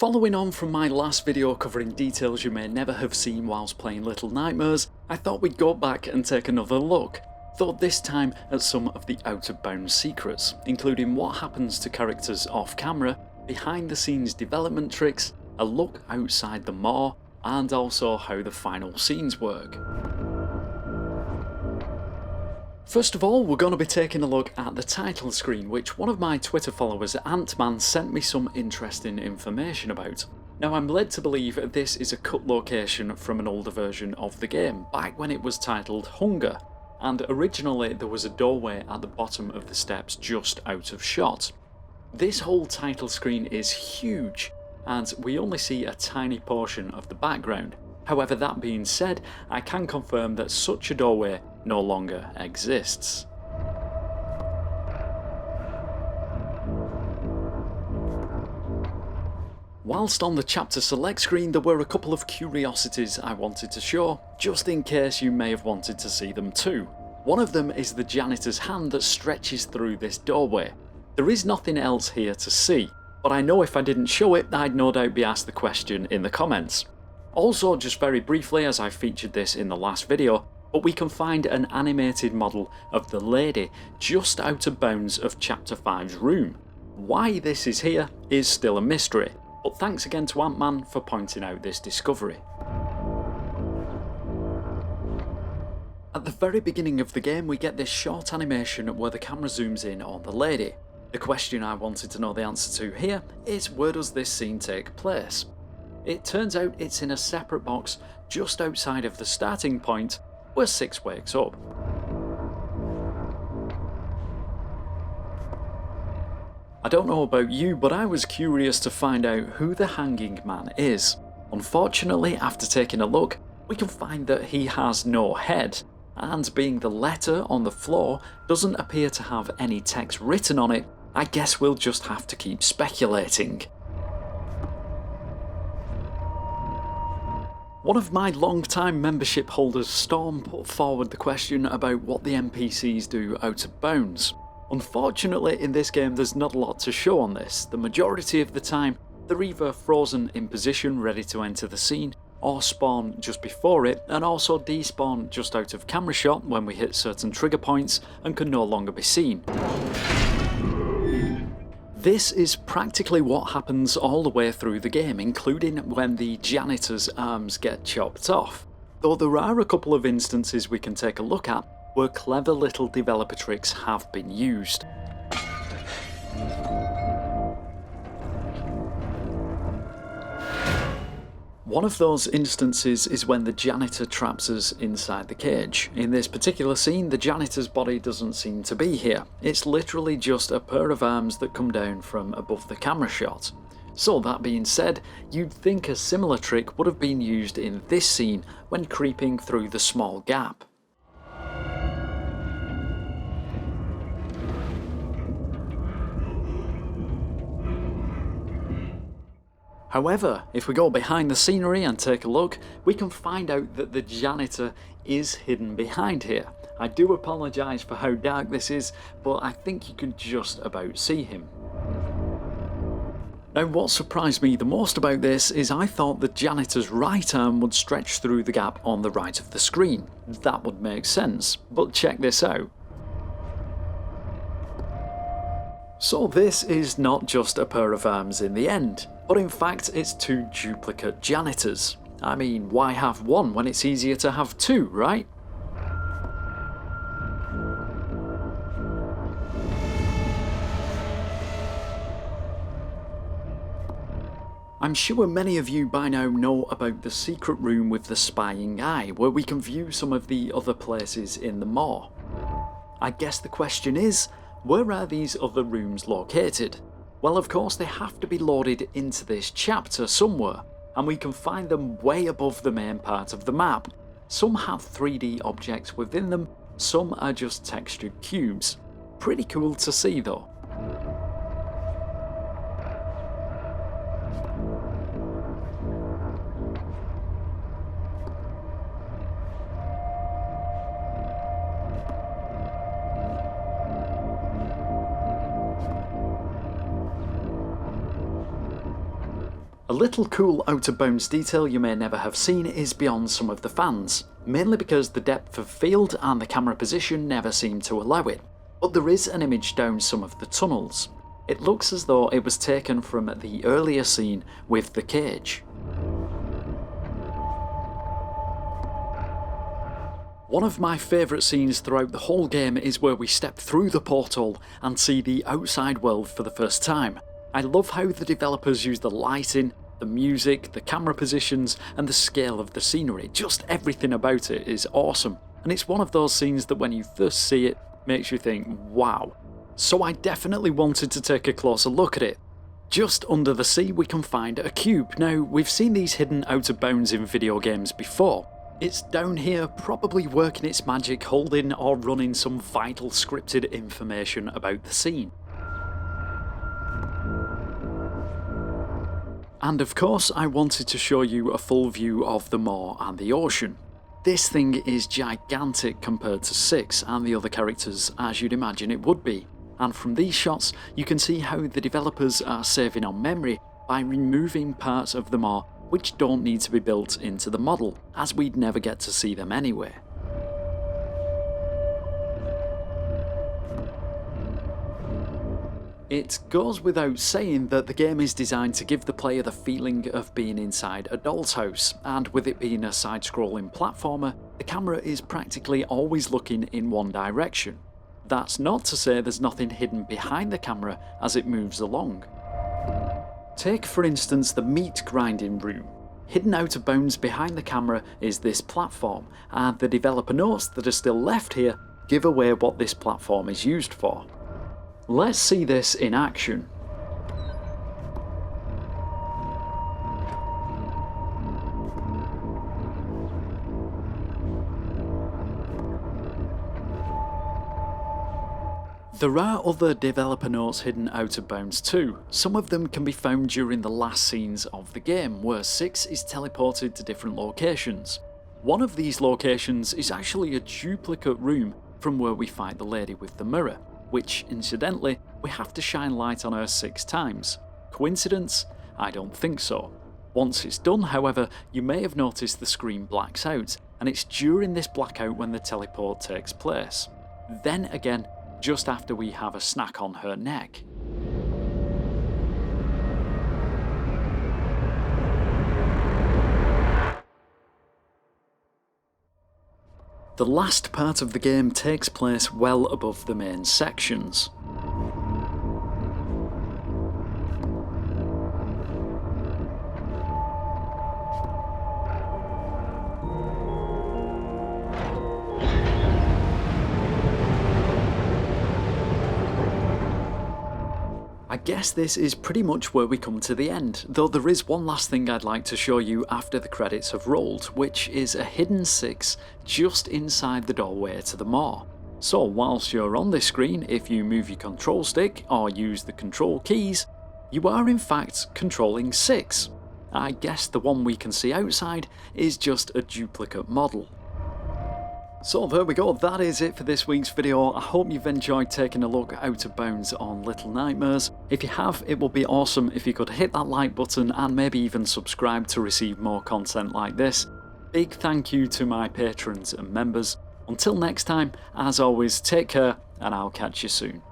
Following on from my last video covering details you may never have seen whilst playing Little Nightmares, I thought we'd go back and take another look, though this time at some of the out of bounds secrets, including what happens to characters off camera, behind the scenes development tricks, a look outside the maw, and also how the final scenes work. First of all, we're going to be taking a look at the title screen, which one of my Twitter followers, Antman, sent me some interesting information about. Now, I'm led to believe this is a cut location from an older version of the game, back when it was titled Hunger, and originally there was a doorway at the bottom of the steps just out of shot. This whole title screen is huge, and we only see a tiny portion of the background. However, that being said, I can confirm that such a doorway no longer exists. Whilst on the chapter select screen, there were a couple of curiosities I wanted to show, just in case you may have wanted to see them too. One of them is the janitor's hand that stretches through this doorway. There is nothing else here to see, but I know if I didn't show it, I'd no doubt be asked the question in the comments. Also, just very briefly, as I featured this in the last video, but we can find an animated model of the lady just out of bounds of Chapter 5's room. Why this is here is still a mystery, but thanks again to Antman for pointing out this discovery. At the very beginning of the game, we get this short animation where the camera zooms in on the lady. The question I wanted to know the answer to here is, where does this scene take place? It turns out it's in a separate box just outside of the starting point where Six wakes up. I don't know about you, but I was curious to find out who the Hanging Man is. Unfortunately, after taking a look, we can find that he has no head, and being the letter on the floor doesn't appear to have any text written on it, I guess we'll just have to keep speculating. One of my long-time membership holders, Storrrm, put forward the question about what the NPCs do out of bounds. Unfortunately, in this game there's not a lot to show on this. The majority of the time, they're either frozen in position ready to enter the scene, or spawn just before it, and also despawn just out of camera shot when we hit certain trigger points and can no longer be seen. This is practically what happens all the way through the game, including when the janitor's arms get chopped off. Though there are a couple of instances we can take a look at where clever little developer tricks have been used. One of those instances is when the janitor traps us inside the cage. In this particular scene, the janitor's body doesn't seem to be here. It's literally just a pair of arms that come down from above the camera shot. So that being said, you'd think a similar trick would have been used in this scene when creeping through the small gap. However, if we go behind the scenery and take a look, we can find out that the janitor is hidden behind here. I do apologise for how dark this is, but I think you can just about see him. Now, what surprised me the most about this is I thought the janitor's right arm would stretch through the gap on the right of the screen. That would make sense, but check this out. So this is not just a pair of arms in the end, but in fact it's two duplicate janitors. I mean, why have one when it's easier to have two, right? I'm sure many of you by now know about the secret room with the spying eye, where we can view some of the other places in the maw. I guess the question is, where are these other rooms located? Well, of course they have to be loaded into this chapter somewhere, and we can find them way above the main part of the map. Some have 3D objects within them, some are just textured cubes. Pretty cool to see though. A little cool out-of-bounds detail you may never have seen is beyond some of the fans, mainly because the depth of field and the camera position never seem to allow it, but there is an image down some of the tunnels. It looks as though it was taken from the earlier scene with the cage. One of my favourite scenes throughout the whole game is where we step through the portal and see the outside world for the first time. I love how the developers use the lighting, the music, the camera positions and the scale of the scenery. Just everything about it is awesome, and it's one of those scenes that when you first see it makes you think, wow. So I definitely wanted to take a closer look at it. Just under the sea we can find a cube. Now, we've seen these hidden out of bounds in video games before. It's down here, probably working its magic, holding or running some vital scripted information about the scene. And of course I wanted to show you a full view of the moor and the ocean. This thing is gigantic compared to 6 and the other characters, as you'd imagine it would be. And from these shots you can see how the developers are saving on memory by removing parts of the moor which don't need to be built into the model, as we'd never get to see them anyway. It goes without saying that the game is designed to give the player the feeling of being inside a doll's house, and with it being a side-scrolling platformer, the camera is practically always looking in one direction. That's not to say there's nothing hidden behind the camera as it moves along. Take for instance the meat grinding room. Hidden out of bounds behind the camera is this platform, and the developer notes that are still left here give away what this platform is used for. Let's see this in action. There are other developer notes hidden out of bounds too. Some of them can be found during the last scenes of the game, where 6 is teleported to different locations. One of these locations is actually a duplicate room from where we fight the lady with the mirror, which, incidentally, we have to shine light on her 6 times. Coincidence? I don't think so. Once it's done, however, you may have noticed the screen blacks out, and it's during this blackout when the teleport takes place. Then again, just after we have a snack on her neck. The last part of the game takes place well above the main sections. I guess this is pretty much where we come to the end, though there is one last thing I'd like to show you after the credits have rolled, which is a hidden 6 just inside the doorway to the moor. So whilst you're on this screen, if you move your control stick or use the control keys, you are in fact controlling 6. I guess the one we can see outside is just a duplicate model. So there we go, that is it for this week's video. I hope you've enjoyed taking a look out of bounds on Little Nightmares. If you have, it would be awesome if you could hit that like button and maybe even subscribe to receive more content like this. Big thank you to my patrons and members. Until next time, as always, take care and I'll catch you soon.